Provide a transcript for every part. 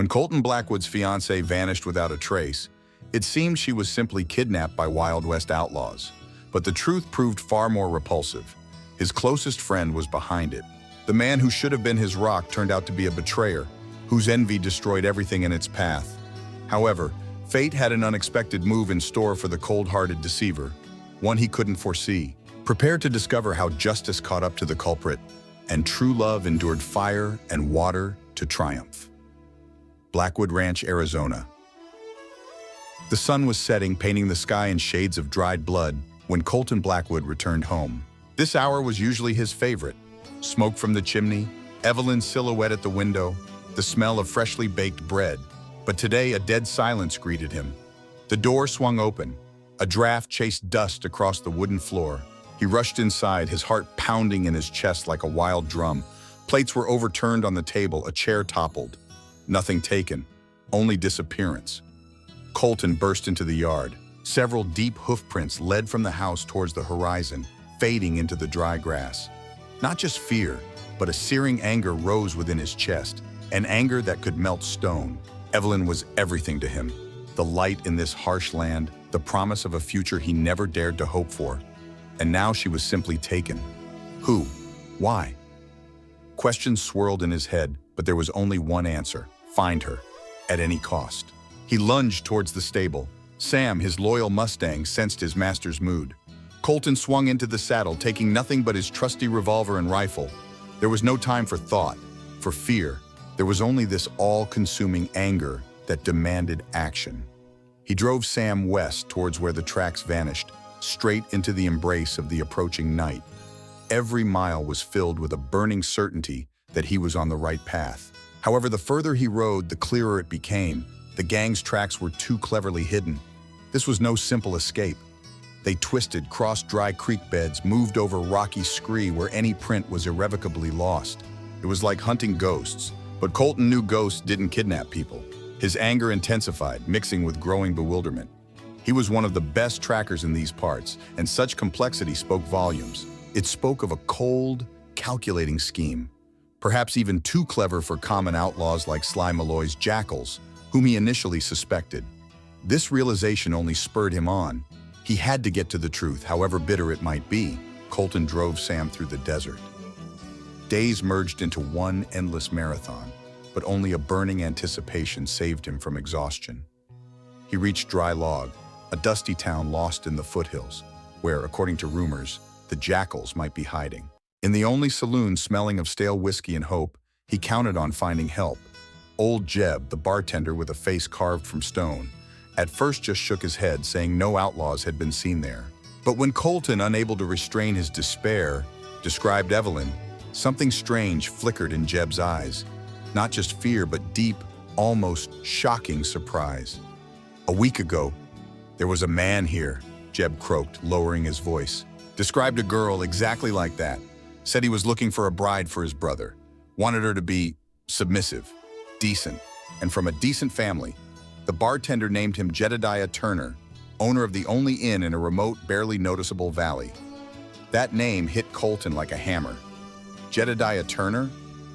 When Colton Blackwood's fiancée vanished without a trace, it seemed she was simply kidnapped by Wild West outlaws. But the truth proved far more repulsive. His closest friend was behind it. The man who should have been his rock turned out to be a betrayer, whose envy destroyed everything in its path. However, fate had an unexpected move in store for the cold-hearted deceiver, one he couldn't foresee. Prepare to discover how justice caught up to the culprit, and true love endured fire and water to triumph. Blackwood Ranch, Arizona. The sun was setting, painting the sky in shades of dried blood, when Colton Blackwood returned home. This hour was usually his favorite. Smoke from the chimney, Evelyn's silhouette at the window, the smell of freshly baked bread. But today, a dead silence greeted him. The door swung open. A draft chased dust across the wooden floor. He rushed inside, his heart pounding in his chest like a wild drum. Plates were overturned on the table, a chair toppled. Nothing taken, only disappearance. Colton burst into the yard. Several deep hoofprints led from the house towards the horizon, fading into the dry grass. Not just fear, but a searing anger rose within his chest, an anger that could melt stone. Evelyn was everything to him. The light in this harsh land, the promise of a future he never dared to hope for. And now she was simply taken. Who? Why? Questions swirled in his head, but there was only one answer: find her, at any cost. He lunged towards the stable. Sam, his loyal Mustang, sensed his master's mood. Colton swung into the saddle, taking nothing but his trusty revolver and rifle. There was no time for thought, for fear. There was only this all-consuming anger that demanded action. He drove Sam west towards where the tracks vanished, straight into the embrace of the approaching night. Every mile was filled with a burning certainty that he was on the right path. However, the further he rode, the clearer it became. The gang's tracks were too cleverly hidden. This was no simple escape. They twisted, crossed dry creek beds, moved over rocky scree where any print was irrevocably lost. It was like hunting ghosts, but Colton knew ghosts didn't kidnap people. His anger intensified, mixing with growing bewilderment. He was one of the best trackers in these parts, and such complexity spoke volumes. It spoke of a cold, calculating scheme, perhaps even too clever for common outlaws like Sly Malloy's jackals, whom he initially suspected. This realization only spurred him on. He had to get to the truth, however bitter it might be. Colton drove Sam through the desert. Days merged into one endless marathon, but only a burning anticipation saved him from exhaustion. He reached Dry Log, a dusty town lost in the foothills, where, according to rumors, the jackals might be hiding. In the only saloon smelling of stale whiskey and hope, he counted on finding help. Old Jeb, the bartender with a face carved from stone, at first just shook his head, saying no outlaws had been seen there. But when Colton, unable to restrain his despair, described Evelyn, something strange flickered in Jeb's eyes. Not just fear, but deep, almost shocking surprise. A week ago, there was a man here, Jeb croaked, lowering his voice. Described a girl exactly like that. Said he was looking for a bride for his brother. Wanted her to be submissive, decent, and from a decent family. The bartender named him Jedediah Turner, owner of the only inn in a remote, barely noticeable valley. That name hit Colton like a hammer. Jedediah Turner,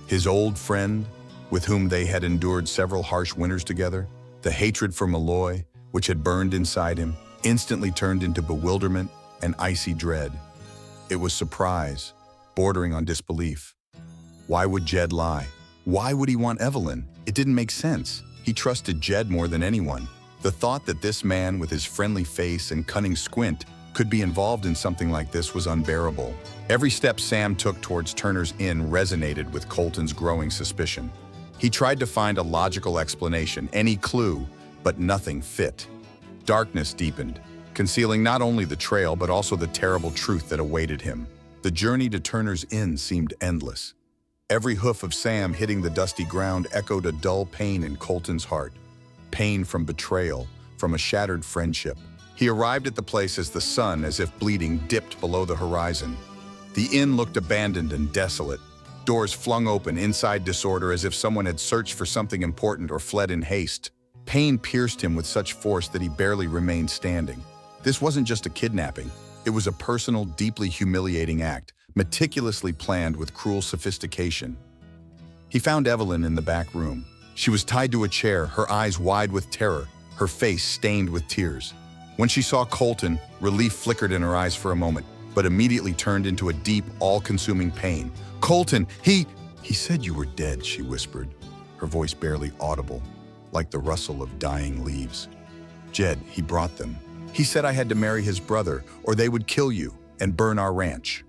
his old friend, with whom they had endured several harsh winters together, the hatred for Malloy, which had burned inside him, instantly turned into bewilderment and icy dread. It was surprise, bordering on disbelief. Why would Jed lie? Why would he want Evelyn? It didn't make sense. He trusted Jed more than anyone. The thought that this man with his friendly face and cunning squint could be involved in something like this was unbearable. Every step Sam took towards Turner's Inn resonated with Colton's growing suspicion. He tried to find a logical explanation, any clue, but nothing fit. Darkness deepened, concealing not only the trail but also the terrible truth that awaited him. The journey to Turner's Inn seemed endless. Every hoof of Sam hitting the dusty ground echoed a dull pain in Colton's heart. Pain from betrayal, from a shattered friendship. He arrived at the place as the sun, as if bleeding, dipped below the horizon. The inn looked abandoned and desolate. Doors flung open, inside disorder, as if someone had searched for something important or fled in haste. Pain pierced him with such force that he barely remained standing. This wasn't just a kidnapping. It was a personal, deeply humiliating act, meticulously planned with cruel sophistication. He found Evelyn in the back room, She was tied to a chair, her eyes wide with terror, her face stained with tears. When she saw Colton, relief flickered in her eyes for a moment, but immediately turned into a deep, all-consuming pain. "Colton, he said you were dead," she whispered, her voice barely audible, like the rustle of dying leaves. "Jed, he brought them. He said I had to marry his brother, or they would kill you and burn our ranch."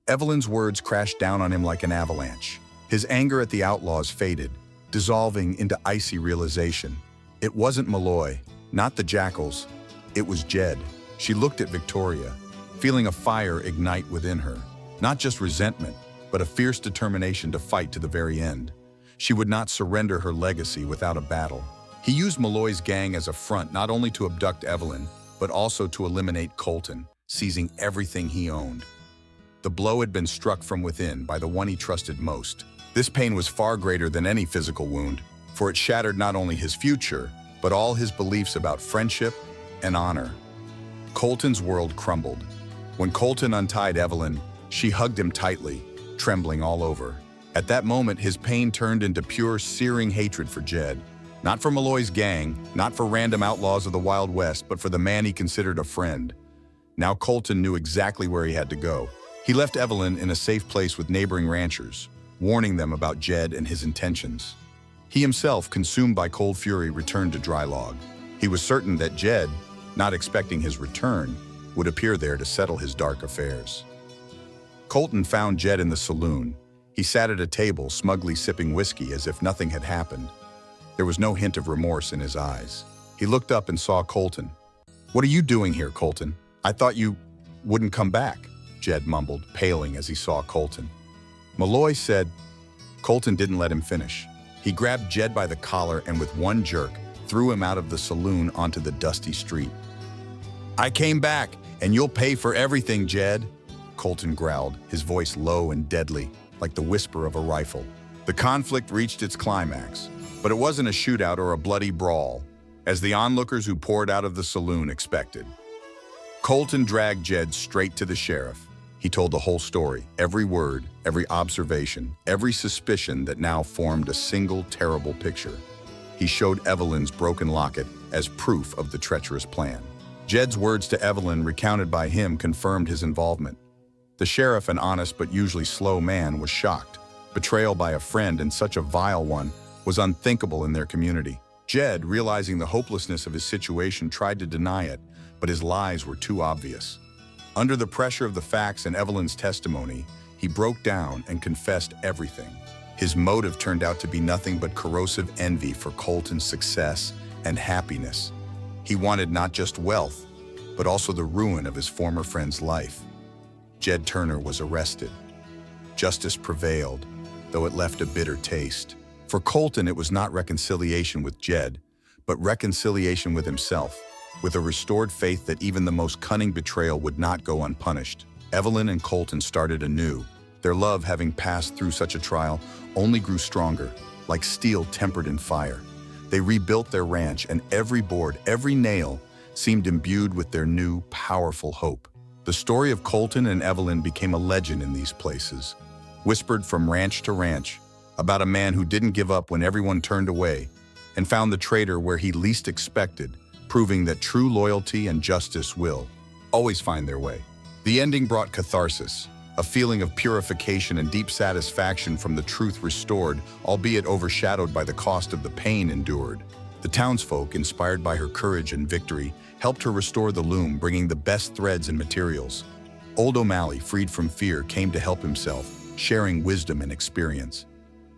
Evelyn's words crashed down on him like an avalanche. His anger at the outlaws faded, dissolving into icy realization. It wasn't Malloy, not the jackals. It was Jed. She looked at Victoria, feeling a fire ignite within her. Not just resentment, but a fierce determination to fight to the very end. She would not surrender her legacy without a battle. He used Malloy's gang as a front not only to abduct Evelyn, but also to eliminate Colton, seizing everything he owned. The blow had been struck from within by the one he trusted most. This pain was far greater than any physical wound, for it shattered not only his future, but all his beliefs about friendship and honor. Colton's world crumbled. When Colton untied Evelyn, she hugged him tightly, trembling all over. At that moment, his pain turned into pure, searing hatred for Jed. Not for Malloy's gang, not for random outlaws of the Wild West, but for the man he considered a friend. Now Colton knew exactly where he had to go. He left Evelyn in a safe place with neighboring ranchers, warning them about Jed and his intentions. He himself, consumed by cold fury, returned to Dry Log. He was certain that Jed, not expecting his return, would appear there to settle his dark affairs. Colton found Jed in the saloon. He sat at a table, smugly sipping whiskey as if nothing had happened. There was no hint of remorse in his eyes. He looked up and saw Colton. "What are you doing here, Colton? I thought you wouldn't come back," Jed mumbled, paling as he saw Colton. Malloy said. Colton didn't let him finish. He grabbed Jed by the collar and with one jerk, threw him out of the saloon onto the dusty street. "I came back, and you'll pay for everything, Jed," Colton growled, his voice low and deadly, like the whisper of a rifle. The conflict reached its climax, but it wasn't a shootout or a bloody brawl, as the onlookers who poured out of the saloon expected. Colton dragged Jed straight to the sheriff. He told the whole story, every word, every observation, every suspicion that now formed a single terrible picture. He showed Evelyn's broken locket as proof of the treacherous plan. Jed's words to Evelyn, recounted by him, confirmed his involvement. The sheriff, an honest but usually slow man, was shocked. Betrayal by a friend, and such a vile one, was unthinkable in their community. Jed, realizing the hopelessness of his situation, tried to deny it, but his lies were too obvious. Under the pressure of the facts and Evelyn's testimony, he broke down and confessed everything. His motive turned out to be nothing but corrosive envy for Colton's success and happiness. He wanted not just wealth, but also the ruin of his former friend's life. Jed Turner was arrested. Justice prevailed, though it left a bitter taste. For Colton, it was not reconciliation with Jed, but reconciliation with himself, with a restored faith that even the most cunning betrayal would not go unpunished. Evelyn and Colton started anew. Their love, having passed through such a trial, only grew stronger, like steel tempered in fire. They rebuilt their ranch, and every board, every nail, seemed imbued with their new, powerful hope. The story of Colton and Evelyn became a legend in these places, whispered from ranch to ranch, about a man who didn't give up when everyone turned away, and found the traitor where he least expected, proving that true loyalty and justice will always find their way. The ending brought catharsis, a feeling of purification and deep satisfaction from the truth restored, albeit overshadowed by the cost of the pain endured. The townsfolk, inspired by her courage and victory, helped her restore the loom, bringing the best threads and materials. Old O'Malley, freed from fear, came to help himself, sharing wisdom and experience.